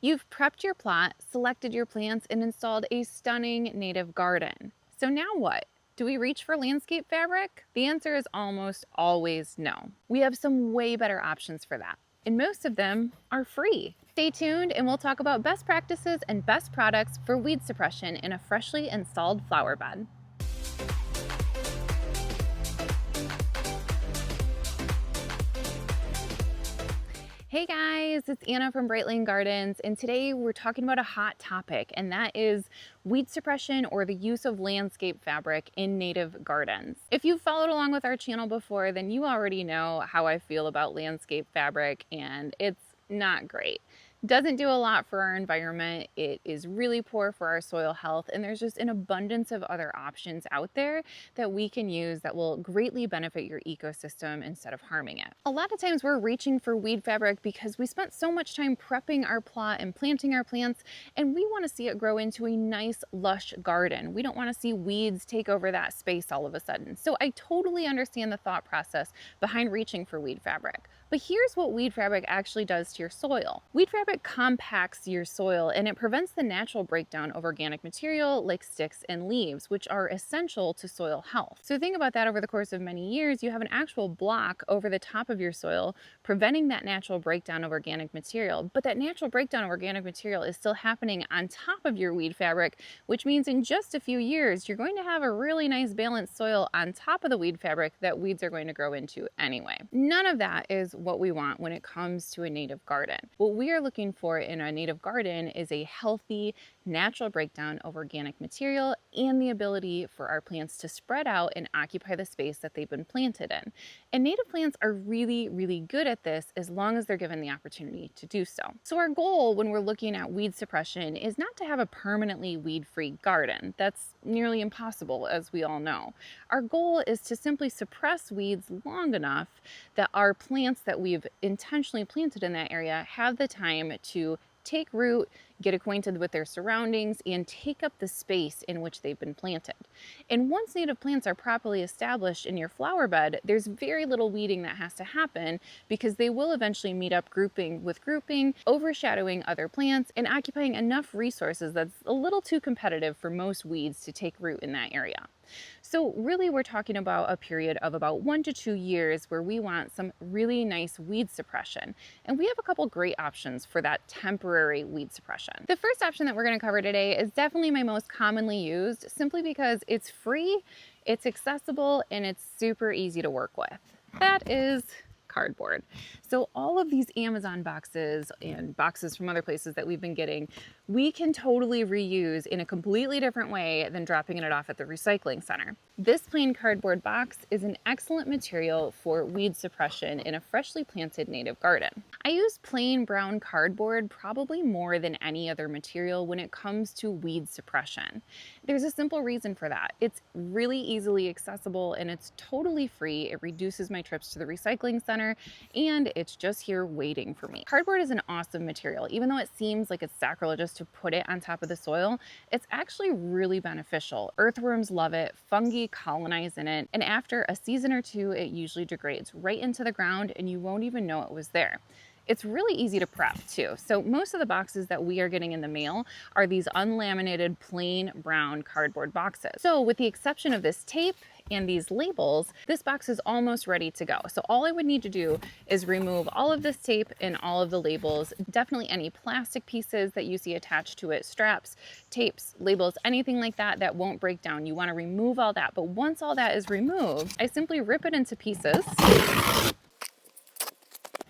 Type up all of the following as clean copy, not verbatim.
You've prepped your plot, selected your plants, and installed a stunning native garden. So now what? Do we reach for landscape fabric? The answer is almost always no. We have some way better options for that, and most of them are free. Stay tuned and we'll talk about best practices and best products for weed suppression in a freshly installed flower bed. Hey guys, it's Anna from Bright Lane Gardens, and today we're talking about a hot topic, and that is weed suppression or the use of landscape fabric in native gardens. If you've followed along with our channel before, then you already know how I feel about landscape fabric, and it's not great. Doesn't do a lot for our environment. It is really poor for our soil health, and there's just an abundance of other options out there that we can use that will greatly benefit your ecosystem instead of harming it. A lot of times we're reaching for weed fabric because we spent so much time prepping our plot and planting our plants, and we want to see it grow into a nice lush garden. We don't want to see weeds take over that space all of a sudden. So I totally understand the thought process behind reaching for weed fabric. But here's what weed fabric actually does to your soil. Weed fabric compacts your soil, and it prevents the natural breakdown of organic material like sticks and leaves, which are essential to soil health. So think about that. Over the course of many years, you have an actual block over the top of your soil, preventing that natural breakdown of organic material. But that natural breakdown of organic material is still happening on top of your weed fabric, which means in just a few years, you're going to have a really nice balanced soil on top of the weed fabric that weeds are going to grow into anyway. None of that is what we want when it comes to a native garden. What we are looking for in a native garden is a healthy, natural breakdown of organic material and the ability for our plants to spread out and occupy the space that they've been planted in. And native plants are really, really good at this as long as they're given the opportunity to do so. So our goal when we're looking at weed suppression is not to have a permanently weed-free garden. That's nearly impossible, as we all know. Our goal is to simply suppress weeds long enough that our plants that we've intentionally planted in that area have the time to take root, get acquainted with their surroundings, and take up the space in which they've been planted. And once native plants are properly established in your flower bed, there's very little weeding that has to happen because they will eventually meet up grouping with grouping, overshadowing other plants, and occupying enough resources that's a little too competitive for most weeds to take root in that area. So really we're talking about a period of about 1 to 2 years where we want some really nice weed suppression. And we have a couple great options for that temporary weed suppression. The first option that we're going to cover today is definitely my most commonly used, simply because it's free, it's accessible, and it's super easy to work with. That is cardboard. So all of these Amazon boxes and boxes from other places that we've been getting, we can totally reuse in a completely different way than dropping it off at the recycling center. This plain cardboard box is an excellent material for weed suppression in a freshly planted native garden. I use plain brown cardboard probably more than any other material when it comes to weed suppression. There's a simple reason for that. It's really easily accessible and it's totally free. It reduces my trips to the recycling center and it's just here waiting for me. Cardboard is an awesome material. Even though it seems like it's sacrilegious to put it on top of the soil, it's actually really beneficial. Earthworms love it, fungi colonize in it, and after a season or two, it usually degrades right into the ground and you won't even know it was there. It's really easy to prep too. So most of the boxes that we are getting in the mail are these unlaminated plain brown cardboard boxes. So with the exception of this tape and these labels, this box is almost ready to go. So all I would need to do is remove all of this tape and all of the labels, definitely any plastic pieces that you see attached to it, straps, tapes, labels, anything like that that won't break down. You want to remove all that. But once all that is removed, I simply rip it into pieces.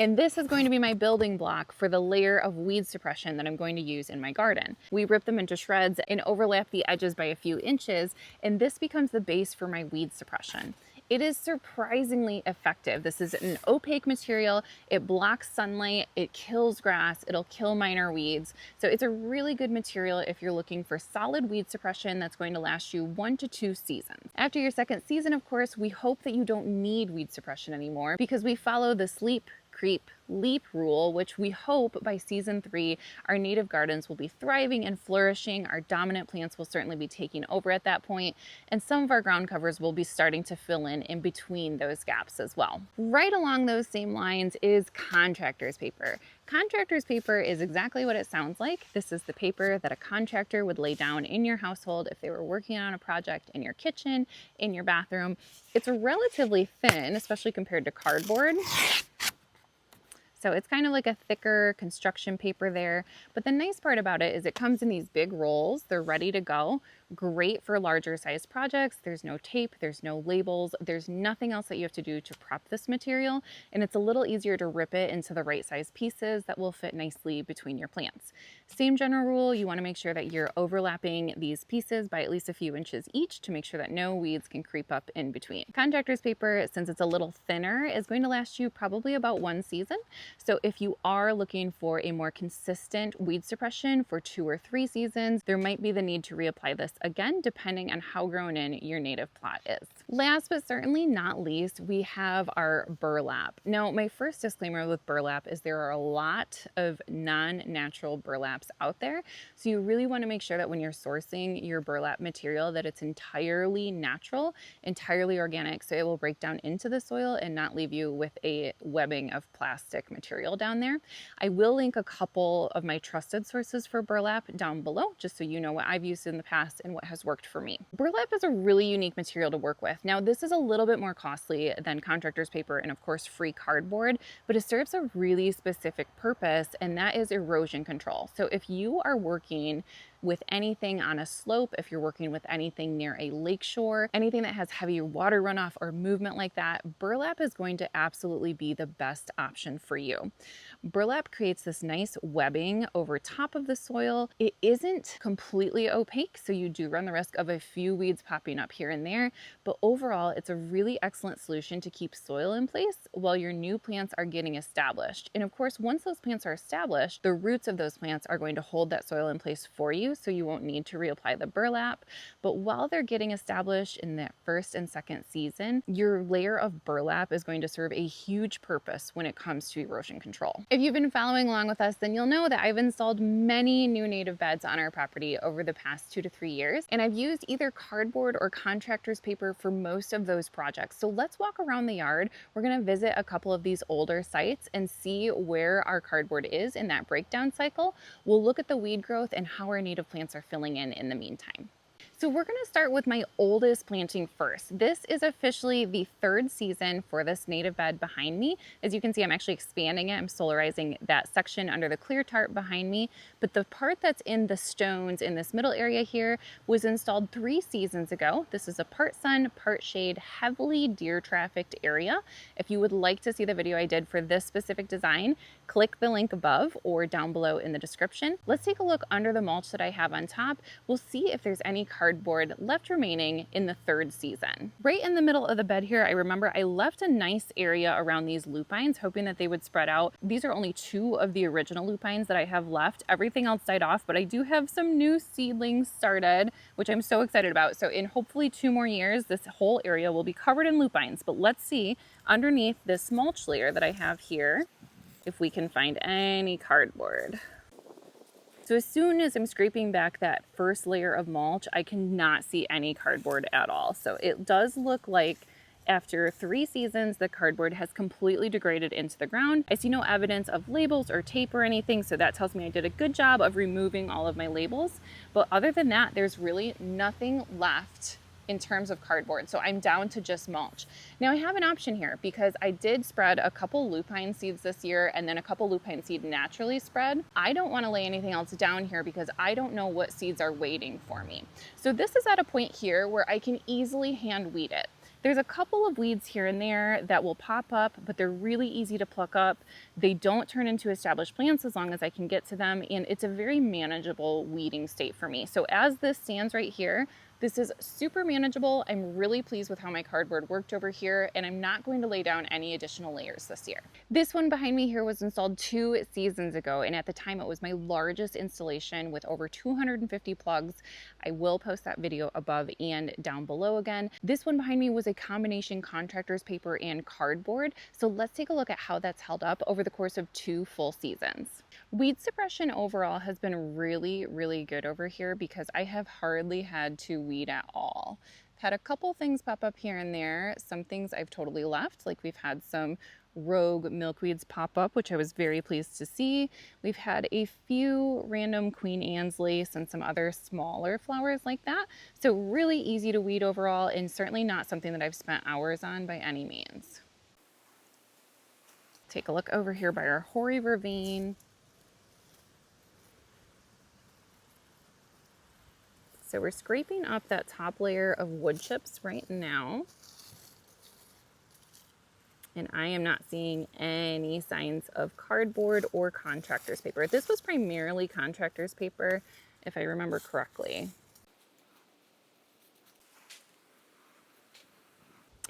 And this is going to be my building block for the layer of weed suppression that I'm going to use in my garden. We rip them into shreds and overlap the edges by a few inches, and this becomes the base for my weed suppression. It is surprisingly effective. This is an opaque material. It blocks sunlight, it kills grass, it'll kill minor weeds. So it's a really good material if you're looking for solid weed suppression that's going to last you 1 to 2 seasons. After your second season, of course, we hope that you don't need weed suppression anymore because we follow the sleep, creep, leap rule, which we hope by season 3, our native gardens will be thriving and flourishing. Our dominant plants will certainly be taking over at that point, and some of our ground covers will be starting to fill in between those gaps as well. Right along those same lines is contractor's paper. Contractor's paper is exactly what it sounds like. This is the paper that a contractor would lay down in your household if they were working on a project in your kitchen, in your bathroom. It's relatively thin, especially compared to cardboard. So it's kind of like a thicker construction paper there. But the nice part about it is it comes in these big rolls. They're ready to go. Great for larger size projects. There's no tape, there's no labels, there's nothing else that you have to do to prep this material. And it's a little easier to rip it into the right size pieces that will fit nicely between your plants. Same general rule, you want to make sure that you're overlapping these pieces by at least a few inches each to make sure that no weeds can creep up in between. Contractor's paper, since it's a little thinner, is going to last you probably about 1 season. So if you are looking for a more consistent weed suppression for 2 or 3 seasons, there might be the need to reapply this again, depending on how grown in your native plot is. Last but certainly not least, we have our burlap. Now, my first disclaimer with burlap is there are a lot of non-natural burlaps out there. So you really want to make sure that when you're sourcing your burlap material that it's entirely natural, entirely organic, so it will break down into the soil and not leave you with a webbing of plastic material down there. I will link a couple of my trusted sources for burlap down below, just so you know what I've used in the past and what has worked for me. Burlap is a really unique material to work with. Now, this is a little bit more costly than contractor's paper and of course free cardboard, but it serves a really specific purpose, and that is erosion control. So if you are working with anything on a slope, if you're working with anything near a lakeshore, anything that has heavy water runoff or movement like that, burlap is going to absolutely be the best option for you. Burlap creates this nice webbing over top of the soil. It isn't completely opaque, so you do run the risk of a few weeds popping up here and there, but overall it's a really excellent solution to keep soil in place while your new plants are getting established. And of course, once those plants are established, the roots of those plants are going to hold that soil in place for you, so you won't need to reapply the burlap. But while they're getting established in that first and second season, your layer of burlap is going to serve a huge purpose when it comes to erosion control. If you've been following along with us, then you'll know that I've installed many new native beds on our property over the past 2 to 3 years, and I've used either cardboard or contractor's paper for most of those projects. So let's walk around the yard. We're going to visit a couple of these older sites and see where our cardboard is in that breakdown cycle. We'll look at the weed growth and how our native plants are filling in the meantime. So we're going to start with my oldest planting first. This is officially the 3rd season for this native bed behind me. As you can see, I'm actually expanding it. I'm solarizing that section under the clear tarp behind me. But the part that's in the stones in this middle area here was installed 3 seasons ago. This is a part sun, part shade, heavily deer trafficked area. If you would like to see the video I did for this specific design, click the link above or down below in the description. Let's take a look under the mulch that I have on top. We'll see if there's any cardboard left remaining in the 3rd season. Right in the middle of the bed here, I remember I left a nice area around these lupines, hoping that they would spread out. These are only 2 of the original lupines that I have left. Everything else died off, but I do have some new seedlings started, which I'm so excited about. So in hopefully 2 more years, this whole area will be covered in lupines. But let's see underneath this mulch layer that I have here if we can find any cardboard. So as soon as I'm scraping back that first layer of mulch, I cannot see any cardboard at all. So it does look like after 3 seasons, the cardboard has completely degraded into the ground. I see no evidence of labels or tape or anything, so that tells me I did a good job of removing all of my labels. But other than that, there's really nothing left in terms of cardboard. So I'm down to just mulch. Now I have an option here because I did spread a couple lupine seeds this year and then a couple lupine seed naturally spread. I don't want to lay anything else down here because I don't know what seeds are waiting for me. So this is at a point here where I can easily hand weed it. There's a couple of weeds here and there that will pop up, but they're really easy to pluck up. They don't turn into established plants as long as I can get to them, and it's a very manageable weeding state for me. So as this stands right here, This is super manageable. I'm really pleased with how my cardboard worked over here, and I'm not going to lay down any additional layers this year. This one behind me here was installed 2 seasons ago, and at the time it was my largest installation with over 250 plugs. I will post that video above and down below again. This one behind me was a combination contractor's paper and cardboard, so let's take a look at how that's held up over the course of 2 full seasons. Weed suppression overall has been really, really good over here because I have hardly had to weed at all. I've had a couple things pop up here and there. Some things I've totally left, like we've had some rogue milkweeds pop up, which I was very pleased to see. We've had a few random Queen Anne's lace and some other smaller flowers like that. So really easy to weed overall, and certainly not something that I've spent hours on by any means. Take a look over here by our hoary vervain. So we're scraping up that top layer of wood chips right now. And I am not seeing any signs of cardboard or contractor's paper. This was primarily contractor's paper, if I remember correctly.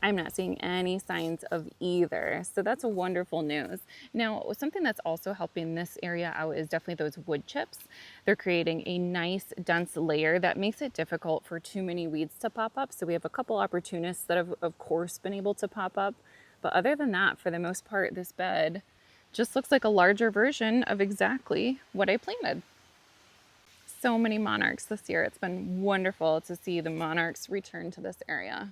I'm not seeing any signs of either. So that's wonderful news. Now, something that's also helping this area out is definitely those wood chips. They're creating a nice dense layer that makes it difficult for too many weeds to pop up. So we have a couple opportunists that have, of course, been able to pop up. But other than that, for the most part, this bed just looks like a larger version of exactly what I planted. So many monarchs this year. It's been wonderful to see the monarchs return to this area.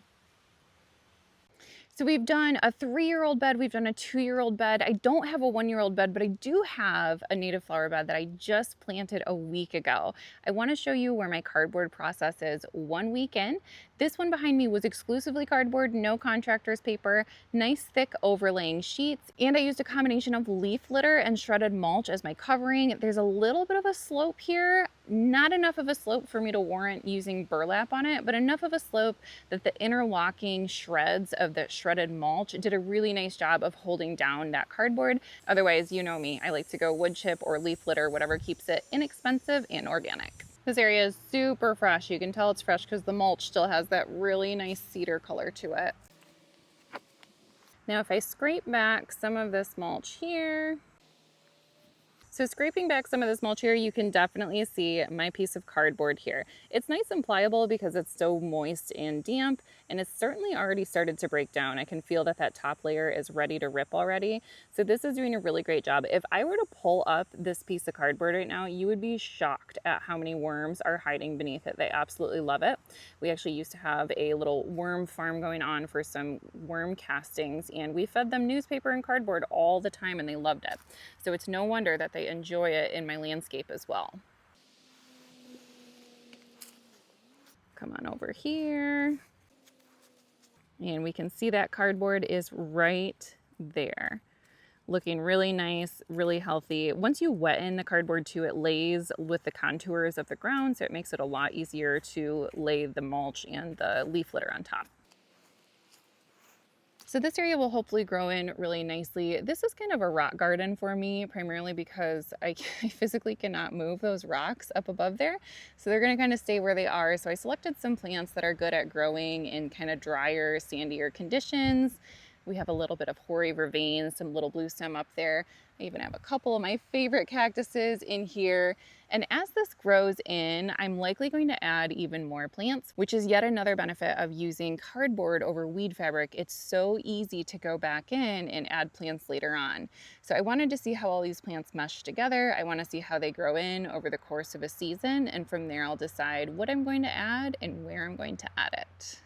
So we've done a 3-year-old bed, we've done a 2-year-old bed. I don't have a 1-year-old bed, but I do have a native flower bed that I just planted a week ago. I want to show you where my cardboard process is 1 week in. This one behind me was exclusively cardboard, no contractor's paper, nice thick overlaying sheets, and I used a combination of leaf litter and shredded mulch as my covering. There's a little bit of a slope here, not enough of a slope for me to warrant using burlap on it, but enough of a slope that the interlocking shreds of the shredded mulch did a really nice job of holding down that cardboard. Otherwise, you know me, I like to go wood chip or leaf litter, whatever keeps it inexpensive and organic. This area is super fresh. You can tell it's fresh because the mulch still has that really nice cedar color to it. Now, if I scrape back some of this mulch here, so scraping back some of this mulch here, you can definitely see my piece of cardboard here. It's nice and pliable because it's so moist and damp, and it's certainly already started to break down. I can feel that that top layer is ready to rip already. So this is doing a really great job. If I were to pull up this piece of cardboard right now, you would be shocked at how many worms are hiding beneath it. They absolutely love it. We actually used to have a little worm farm going on for some worm castings, and we fed them newspaper and cardboard all the time, and they loved it. So it's no wonder that they enjoy it in my landscape as well. Come on over here. And we can see that cardboard is right there. Looking really nice, really healthy. Once you wet in the cardboard too, it lays with the contours of the ground, so it makes it a lot easier to lay the mulch and the leaf litter on top. So this area will hopefully grow in really nicely. This is kind of a rock garden for me, primarily because I physically cannot move those rocks up above there. So they're gonna kind of stay where they are. So I selected some plants that are good at growing in kind of drier, sandier conditions. We have a little bit of hoary vervain, some little blue stem up there. I even have a couple of my favorite cactuses in here. And as this grows in, I'm likely going to add even more plants, which is yet another benefit of using cardboard over weed fabric. It's so easy to go back in and add plants later on. So I wanted to see how all these plants mesh together. I want to see how they grow in over the course of a season. And from there, I'll decide what I'm going to add and where I'm going to add it.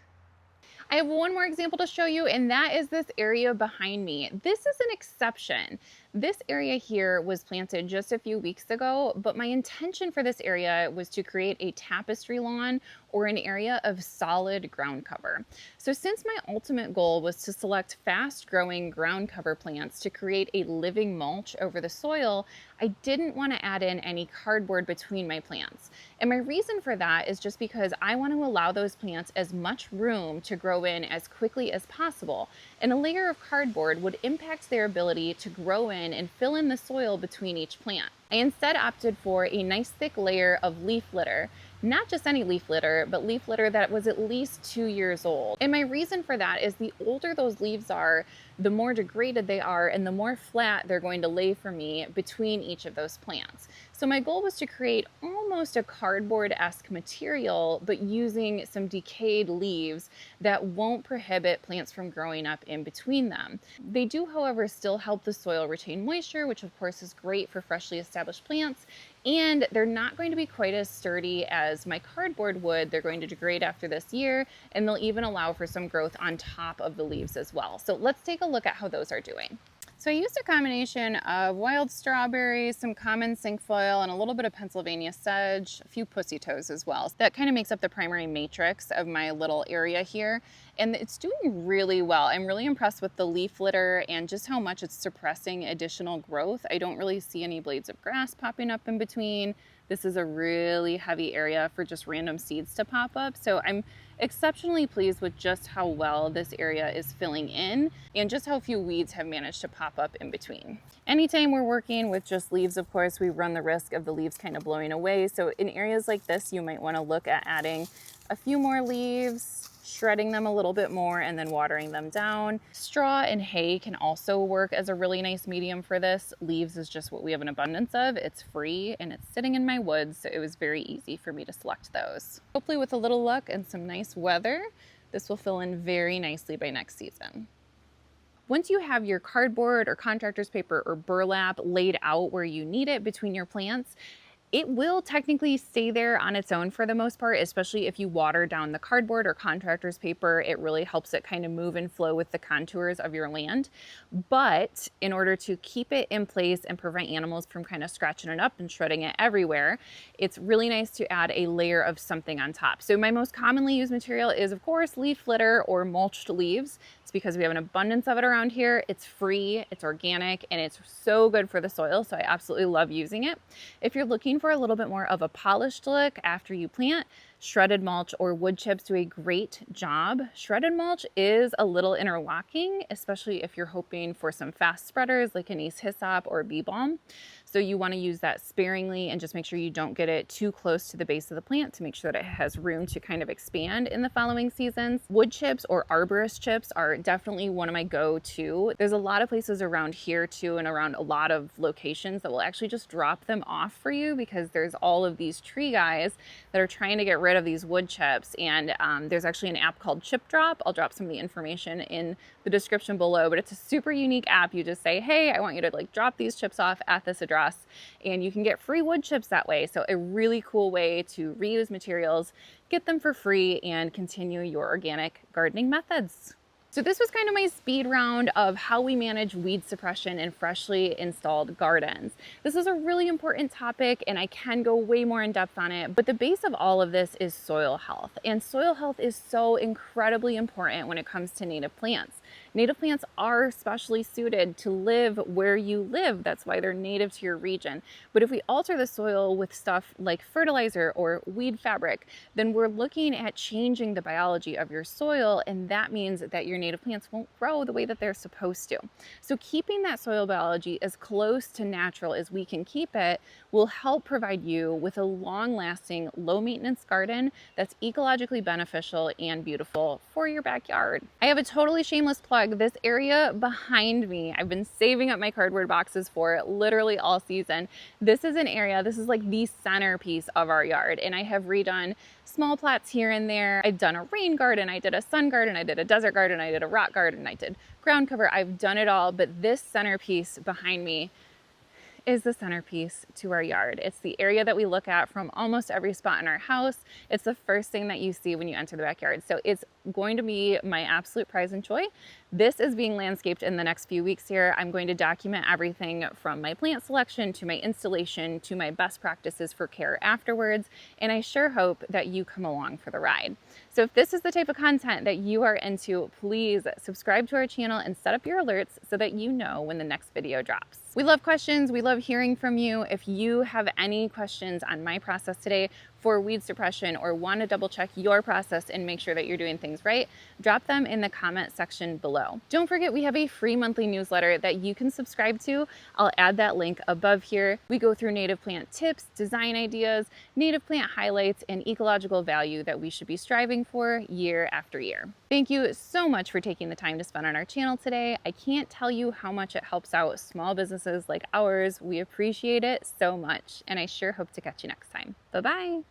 I have one more example to show you, and that is this area behind me. This is an exception. This area here was planted just a few weeks ago, but my intention for this area was to create a tapestry lawn or an area of solid ground cover. So since my ultimate goal was to select fast growing ground cover plants to create a living mulch over the soil, I didn't want to add in any cardboard between my plants. And my reason for that is just because I want to allow those plants as much room to grow in as quickly as possible. And a layer of cardboard would impact their ability to grow in and fill in the soil between each plant. I instead opted for a nice thick layer of leaf litter. Not just any leaf litter, but leaf litter that was at least 2 years old. And my reason for that is the older those leaves are, the more degraded they are and the more flat they're going to lay for me between each of those plants. So my goal was to create almost a cardboard-esque material, but using some decayed leaves that won't prohibit plants from growing up in between them. They do, however, still help the soil retain moisture, which of course is great for freshly established plants, and they're not going to be quite as sturdy as my cardboard would. They're going to degrade after this year, and they'll even allow for some growth on top of the leaves as well. So let's take a look at how those are doing. So I used a combination of wild strawberries, some common cinquefoil, and a little bit of Pennsylvania sedge, a few pussy toes as well. So that kind of makes up the primary matrix of my little area here. And it's doing really well. I'm really impressed with the leaf litter and just how much it's suppressing additional growth. I don't really see any blades of grass popping up in between. This is a really heavy area for just random seeds to pop up. So I'm exceptionally pleased with just how well this area is filling in and just how few weeds have managed to pop up in between. Anytime we're working with just leaves, of course, we run the risk of the leaves kind of blowing away. So in areas like this, you might want to look at adding a few more leaves, shredding them a little bit more, and then watering them down. Straw and hay can also work as a really nice medium for this. Leaves is just what we have an abundance of. It's free and it's sitting in my woods, so it was very easy for me to select those. Hopefully with a little luck and some nice weather, this will fill in very nicely by next season. Once you have your cardboard or contractor's paper or burlap laid out where you need it between your plants, it will technically stay there on its own for the most part, especially if you water down the cardboard or contractor's paper. It really helps it kind of move and flow with the contours of your land. But in order to keep it in place and prevent animals from kind of scratching it up and shredding it everywhere, it's really nice to add a layer of something on top. So my most commonly used material is, of course, leaf litter or mulched leaves. It's because we have an abundance of it around here. It's free, it's organic, and it's so good for the soil, so I absolutely love using it. If you're looking for a little bit more of a polished look after you plant, shredded mulch or wood chips do a great job. Shredded mulch is a little interlocking, especially if you're hoping for some fast spreaders like anise hyssop or bee balm. So you want to use that sparingly and just make sure you don't get it too close to the base of the plant to make sure that it has room to kind of expand in the following seasons. Wood chips or arborist chips are definitely one of my go-to. There's a lot of places around here too, and around a lot of locations that will actually just drop them off for you because there's all of these tree guys that are trying to get rid of these wood chips. And there's actually an app called Chip Drop. I'll drop some of the information in the description below, but it's a super unique app. You just say, hey, I want you to like drop these chips off at this address, and you can get free wood chips that way. So a really cool way to reuse materials, get them for free, and continue your organic gardening methods. So this was kind of my speed round of how we manage weed suppression in freshly installed gardens. This is a really important topic and I can go way more in depth on it, but the base of all of this is soil health. And soil health is so incredibly important when it comes to native plants. Native plants are specially suited to live where you live. That's why they're native to your region. But if we alter the soil with stuff like fertilizer or weed fabric, then we're looking at changing the biology of your soil, and that means that your native plants won't grow the way that they're supposed to. So keeping that soil biology as close to natural as we can keep it will help provide you with a long-lasting, low-maintenance garden that's ecologically beneficial and beautiful for your backyard. I have a totally shameless plug. This area behind me, I've been saving up my cardboard boxes for it literally all season. This is an area, this is like the centerpiece of our yard, and I have redone small plots here and there. I've done a rain garden, I did a sun garden, I did a desert garden, I did a rock garden, I did ground cover. I've done it all, but this centerpiece behind me is the centerpiece to our yard. It's the area that we look at from almost every spot in our house. It's the first thing that you see when you enter the backyard. So it's going to be my absolute pride and joy. This is being landscaped in the next few weeks here. I'm going to document everything from my plant selection to my installation to my best practices for care afterwards. And I sure hope that you come along for the ride. So if this is the type of content that you are into, please subscribe to our channel and set up your alerts so that you know when the next video drops. We love questions. We love hearing from you. If you have any questions on my process today for weed suppression or want to double check your process and make sure that you're doing things right, drop them in the comment section below. Don't forget, we have a free monthly newsletter that you can subscribe to. I'll add that link above here. We go through native plant tips, design ideas, native plant highlights, and ecological value that we should be striving for year after year. Thank you so much for taking the time to spend on our channel today. I can't tell you how much it helps out small businesses like ours. We appreciate it so much, and I sure hope to catch you next time. Bye-bye.